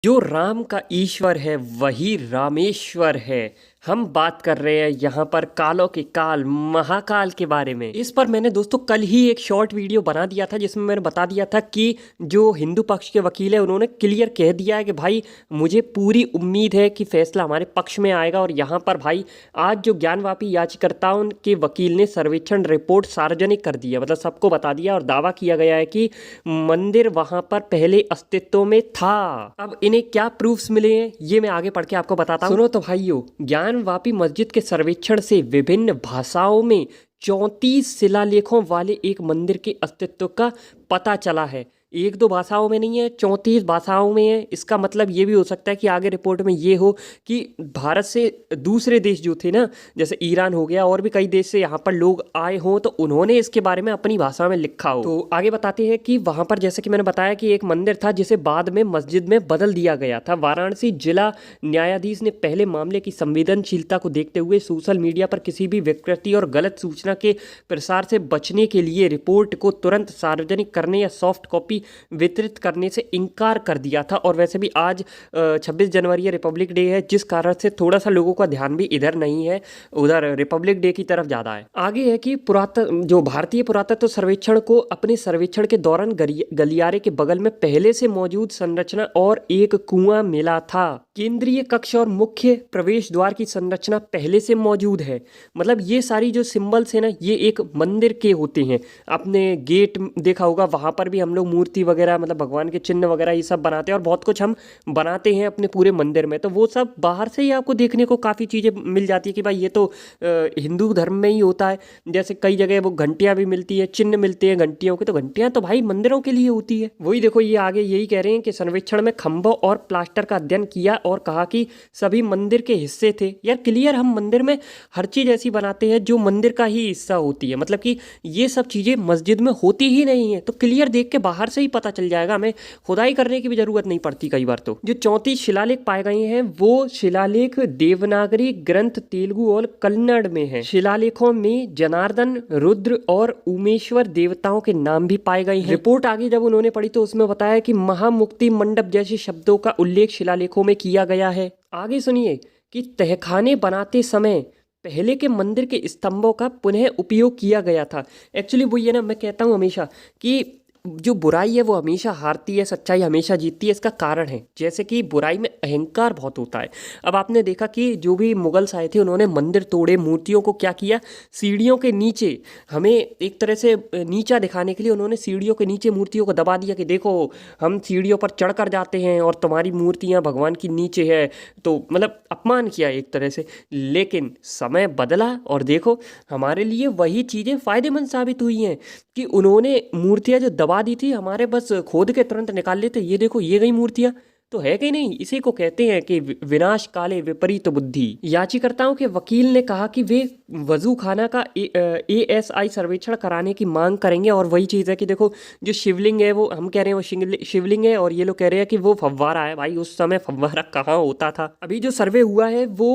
जो राम का ईश्वर है वही रामेश्वर है। हम बात कर रहे हैं यहाँ पर कालों के काल महाकाल के बारे में। इस पर मैंने दोस्तों कल ही एक शॉर्ट वीडियो बना दिया था जिसमें मैंने बता दिया था कि जो हिंदू पक्ष के वकील है उन्होंने क्लियर कह दिया है कि भाई मुझे पूरी उम्मीद है कि फैसला हमारे पक्ष में आएगा। और यहाँ पर भाई आज जो ज्ञानवापी याचिकाकर्ताओं के वकील ने सर्वेक्षण रिपोर्ट सार्वजनिक कर दी है, मतलब सबको बता दिया और दावा किया गया है कि मंदिर वहां पर पहले अस्तित्व में था। अब इन्हें क्या प्रूफ्स मिले हैं ये मैं आगे पढ़ के आपको बताता हूँ। सुनो तो भाइयों, ज्ञानवापी मस्जिद के सर्वेक्षण से विभिन्न भाषाओं में 34 शिलालेखों वाले एक मंदिर के अस्तित्व का पता चला है। एक दो भाषाओं में नहीं है, 34 भाषाओं में है। इसका मतलब ये भी हो सकता है कि आगे रिपोर्ट में ये हो कि भारत से दूसरे देश जो थे ना, जैसे ईरान हो गया और भी कई देश से यहाँ पर लोग आए हों तो उन्होंने इसके बारे में अपनी भाषा में लिखा हो। तो आगे बताते हैं कि वहाँ पर जैसे कि मैंने बताया कि एक मंदिर था जिसे बाद में मस्जिद में बदल दिया गया था। वाराणसी जिला न्यायाधीश ने पहले मामले की संवेदनशीलता को देखते हुए सोशल मीडिया पर किसी भी विकृति और गलत सूचना के प्रसार से बचने के लिए रिपोर्ट को तुरंत सार्वजनिक करने या सॉफ्ट कॉपी वितरित करने से इनकार कर दिया था। और वैसे भी आज 26 जनवरी है, रिपब्लिक डे है, जिस कारण से थोड़ा सा लोगों का ध्यान भी इधर नहीं है, उधर रिपब्लिक डे की तरफ ज़्यादा है। आगे है कि भारतीय पुरातत्व सर्वेक्षण को अपने सर्वेक्षण के दौरान गलियारे के बगल में पहले से मौजूद संरचना और एक कुआं मिला था। केंद्रीय कक्ष और मुख्य प्रवेश द्वार की संरचना पहले से मौजूद है। मतलब ये सारी जो सिंबल्स है ना, ये एक मंदिर के होते हैं। आपने गेट देखा होगा, वहां पर भी हम लोग मूर्ति वगैरह, मतलब भगवान के चिन्ह वगैरह ये सब बनाते हैं और बहुत कुछ हम बनाते हैं अपने पूरे मंदिर में। तो वो सब बाहर से ही आपको देखने को काफ़ी चीज़ें मिल जाती है कि भाई ये तो हिंदू धर्म में ही होता है। जैसे कई जगह वो घंटियाँ भी मिलती है, चिन्ह मिलते हैं घंटियों के, तो घंटियाँ तो भाई मंदिरों के लिए होती है। वही देखो, ये आगे यही कह रहे हैं कि सर्वेक्षण में खंभों और प्लास्टर का अध्ययन किया और कहा कि सभी मंदिर के हिस्से थे। यार क्लियर, हम मंदिर में हर चीज़ ऐसी बनाते हैं जो मंदिर का ही हिस्सा होती है। मतलब कि ये सब चीज़ें मस्जिद में होती ही नहीं है, तो क्लियर देख के बाहर से ही पता चल जाएगा, हमें खुदाई करने की भी जरूरत नहीं पड़ती कई बार। तो जो 34 शिलालेख पाए गए हैं वो शिलालेख देवनागरी ग्रंथ तेलुगु और कन्नड़ में है। शिलालेखों में जनार्दन, रुद्र और उमेश्वर देवताओं के नाम भी पाए गए हैं। रिपोर्ट आगे जब उन्होंने पढ़ी तो उसमें बताया कि महामुक्ति मंडप जैसे शब्दों का उल्लेख शिलालेखों में किया गया है। आगे सुनिए कि तहखाने बनाते समय पहले के मंदिर के स्तंभों का पुनः उपयोग किया गया था। एक्चुअली वही है ना, मैं कहता हूँ हमेशा कि जो बुराई है वो हमेशा हारती है, सच्चाई हमेशा जीतती है। इसका कारण है जैसे कि बुराई में अहंकार बहुत होता है। अब आपने देखा कि जो भी मुगल्स आए थे उन्होंने मंदिर तोड़े, मूर्तियों को क्या किया, सीढ़ियों के नीचे, हमें एक तरह से नीचा दिखाने के लिए उन्होंने सीढ़ियों के नीचे मूर्तियों को दबा दिया कि देखो हम सीढ़ियों पर चढ़ कर जाते हैं और तुम्हारी मूर्तियाँ भगवान की नीचे है। तो मतलब अपमान किया एक तरह से। लेकिन समय बदला और देखो हमारे लिए वही चीज़ें फ़ायदेमंद साबित हुई हैं कि उन्होंने मूर्तियाँ जो दबा दी थी हमारे बस खोद के तुरंत निकाल लेते। ये देखो ये गई मूर्तियाँ, तो है कि नहीं। इसी को कहते हैं कि विनाश काले विपरीत बुद्धि। याचिकाकर्ताओं के वकील ने कहा कि वे वजू खाना का ASI सर्वेक्षण कराने की मांग करेंगे। और वही चीज़ है कि देखो जो शिवलिंग है वो हम कह रहे हैं वो शिवलिंग है और ये लोग कह रहे हैं कि वो फव्वारा है। भाई उस समय फव्वारा कहाँ होता था। अभी जो सर्वे हुआ है वो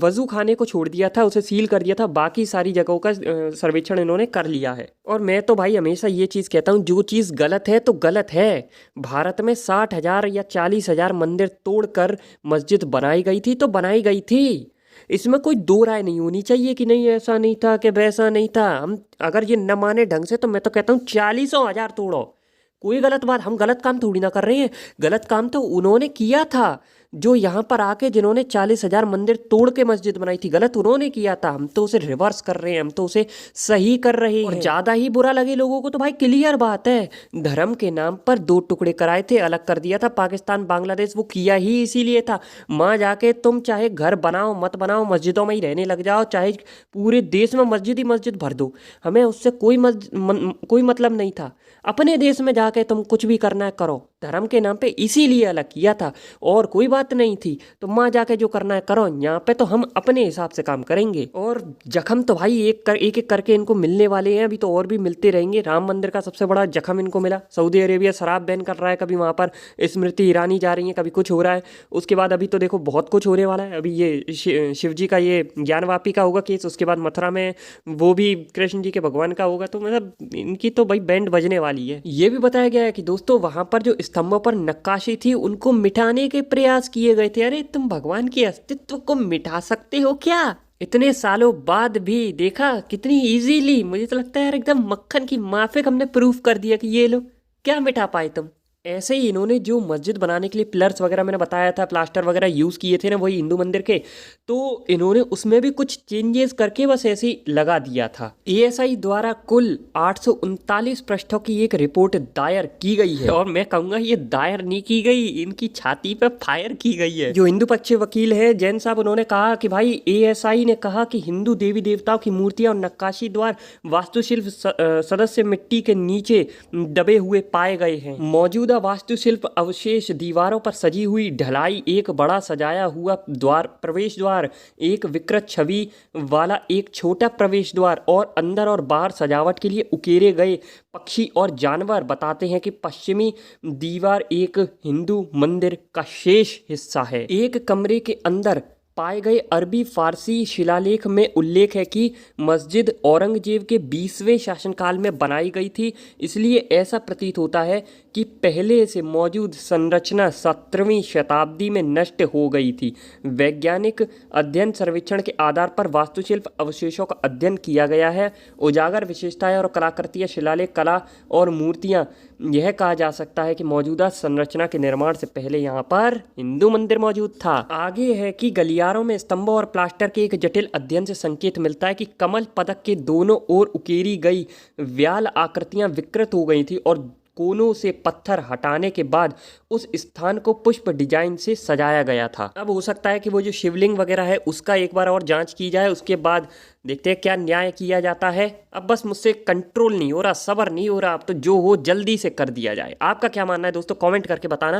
वजू खाने को छोड़ दिया था, उसे सील कर दिया था, बाकी सारी जगहों का सर्वेक्षण इन्होंने कर लिया है। और मैं तो भाई हमेशा ये चीज़ कहता हूँ, जो चीज़ गलत है तो गलत है। भारत में 60,000 या 40,000 मंदिर तोड़कर मस्जिद बनाई गई थी तो बनाई गई थी। इसमें कोई दो राय नहीं होनी चाहिए कि नहीं ऐसा नहीं था कि वैसा नहीं था। हम अगर ये न माने ढंग से तो मैं तो कहता हूँ 40,000 तोड़ो, कोई गलत बात, हम गलत काम थोड़ी ना कर रहे हैं। गलत काम तो उन्होंने किया था जो यहाँ पर आके जिन्होंने 40,000 मंदिर तोड़ के मस्जिद बनाई थी, गलत उन्होंने किया था। हम तो उसे रिवर्स कर रहे हैं, हम तो उसे सही कर रहे हैं। और ज्यादा ही बुरा लगे लोगों को तो भाई क्लियर बात है, धर्म के नाम पर दो टुकड़े कराए थे, अलग कर दिया था पाकिस्तान बांग्लादेश। वो किया ही इसीलिए था। माँ जाके तुम चाहे घर बनाओ मत बनाओ, मस्जिदों में ही रहने लग जाओ, चाहे पूरे देश में मस्जिद ही मस्जिद भर दो, हमें उससे कोई मतलब नहीं था। अपने देश में जाके तुम कुछ भी करना है करो, धर्म के नाम पे इसीलिए अलग किया था और कोई बात नहीं थी। तो माँ जाके जो करना है करो, यहाँ पे तो हम अपने हिसाब से काम करेंगे। और जख्म तो भाई एक एक करके इनको मिलने वाले हैं, अभी तो और भी मिलते रहेंगे। राम मंदिर का सबसे बड़ा जख्म इनको मिला। सऊदी अरेबिया शराब बैन कर रहा है, कभी वहाँ पर स्मृति ईरानी जा रही है, कभी कुछ हो रहा है। उसके बाद अभी तो देखो बहुत कुछ होने वाला है। अभी ये शिव जी का ये ज्ञानवापी का होगा केस, उसके बाद मथुरा में वो भी कृष्ण जी के भगवान का होगा। तो मतलब इनकी तो भाई बैंड बजने वाली है। ये भी बताया गया है कि दोस्तों वहाँ पर जो स्तंभों पर नक्काशी थी उनको मिटाने के प्रयास किए गए थे। अरे तुम भगवान के अस्तित्व को मिटा सकते हो क्या? इतने सालों बाद भी देखा कितनी इजीली। मुझे तो लगता है यार एकदम मक्खन की माफिक हमने प्रूफ कर दिया कि ये लो क्या मिटा पाए तुम। ऐसे ही इन्होंने जो मस्जिद बनाने के लिए पिलर्स वगैरह मैंने बताया था, प्लास्टर वगैरह यूज़ किए थे ना वही हिंदू मंदिर के, तो इन्होंने उसमें भी कुछ चेंजेस करके बस ऐसे ही लगा दिया था। एएसआई द्वारा कुल 839 पृष्ठों की एक रिपोर्ट दायर की गई है और मैं कहूँगा ये दायर नहीं की गई, इनकी छाती पे फायर की गई है। जो हिंदू पक्ष वकील है जैन साहब, उन्होंने कहा कि भाई एएसआई ने कहा कि हिंदू देवी देवताओं की मूर्तियां और नक्काशी द्वार वास्तुशिल्प सदस्य मिट्टी के नीचे दबे हुए पाए गए हैं। मौजूदा वास्तुशिल्प अवशेष दीवारों पर सजी हुई ढलाई, एक बड़ा सजाया हुआ द्वार प्रवेश द्वार, एक विकृत छवि वाला एक छोटा प्रवेश द्वार और अंदर और बाहर सजावट के लिए उकेरे गए पक्षी और जानवर बताते हैं कि पश्चिमी दीवार एक हिंदू मंदिर का शेष हिस्सा है। एक कमरे के अंदर पाए गए अरबी फारसी शिलालेख में उल्लेख है कि मस्जिद औरंगजेब के 20वें शासनकाल में बनाई गई थी, इसलिए ऐसा प्रतीत होता है कि पहले से मौजूद संरचना 17वीं शताब्दी में नष्ट हो गई थी। वैज्ञानिक अध्ययन सर्वेक्षण के आधार पर वास्तुशिल्प अवशेषों का अध्ययन किया गया है। उजागर विशेषताएं और कलाकृतियां शिलालेख कला और मूर्तियां, यह कहा जा सकता है कि मौजूदा संरचना के निर्माण से पहले यहाँ पर हिंदू मंदिर मौजूद था। आगे है कि गलियारों में स्तंभों और प्लास्टर के एक जटिल अध्ययन से संकेत मिलता है कि कमल पदक के दोनों ओर उकेरी गई व्याल आकृतियां विकृत हो गई थी और कोनों से पत्थर हटाने के बाद उस स्थान को पुष्प डिजाइन से सजाया गया था। अब हो सकता है कि वो जो शिवलिंग वगैरह है उसका एक बार और जांच की जाए, उसके बाद देखते हैं क्या न्याय किया जाता है। अब बस मुझसे कंट्रोल नहीं हो रहा, सब्र नहीं हो रहा, अब तो जो हो जल्दी से कर दिया जाए। आपका क्या मानना है दोस्तों, कमेंट करके बताना।